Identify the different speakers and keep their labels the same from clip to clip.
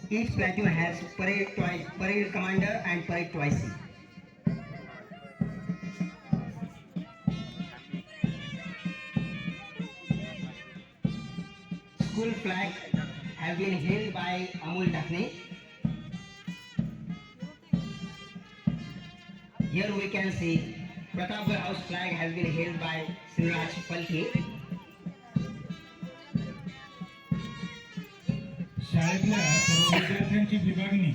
Speaker 1: Each platoon has parade commander and parade twice. School flag have been held by Amul Daphne. Here we can see Pratapgarh House flag has been held by Sriraj Palke.
Speaker 2: शाळेतल्या सर्व विद्यार्थ्यांची विभागणी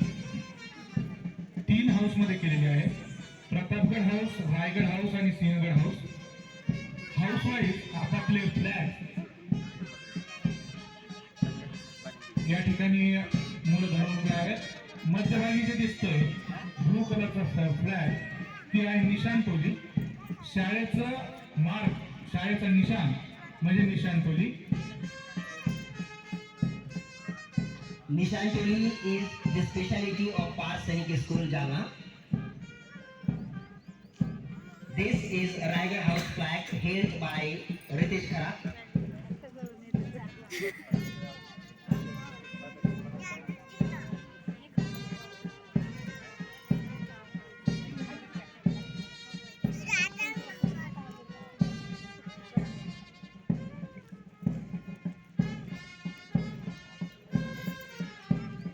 Speaker 2: 3 house मध्ये केलेली आहे. Pratapgad house, Raigad house आणि Sinhagad house. House wise आपापले flag या ठिकाणी मुलं धरून उभे आहेत. मध्यभागी जे दिसतोय ब्लू कलरचा फ्लॅग ती आहे निशाण टोली. शाळेचं मार्क, शाळेचं निशाण म्हणजे निशाण टोली.
Speaker 1: Nishan Toli is the specialty of Path Sainik School Jalna. This is Raigad House flag held by Ritesh Khara.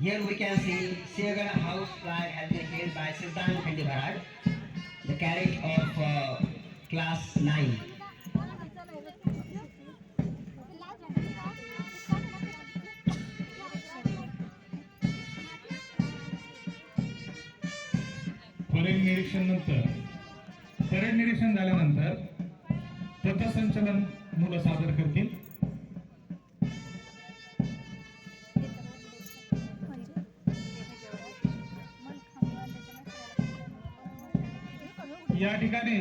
Speaker 1: Here we can see Siagad House flag has been held by Siddhant Khandi Bharad, the cadet of class 9.
Speaker 2: Parade निरीक्षण झाल्यानंतर पथसंचलन मुलं सादर करतील. या ठिकाणी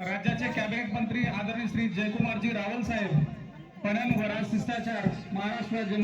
Speaker 2: राज्याचे cabinet मंत्री आदरणीय श्री जयकुमारजी रावल साहेब, पणन व राज शिष्टाचार महाराष्ट्र राज्य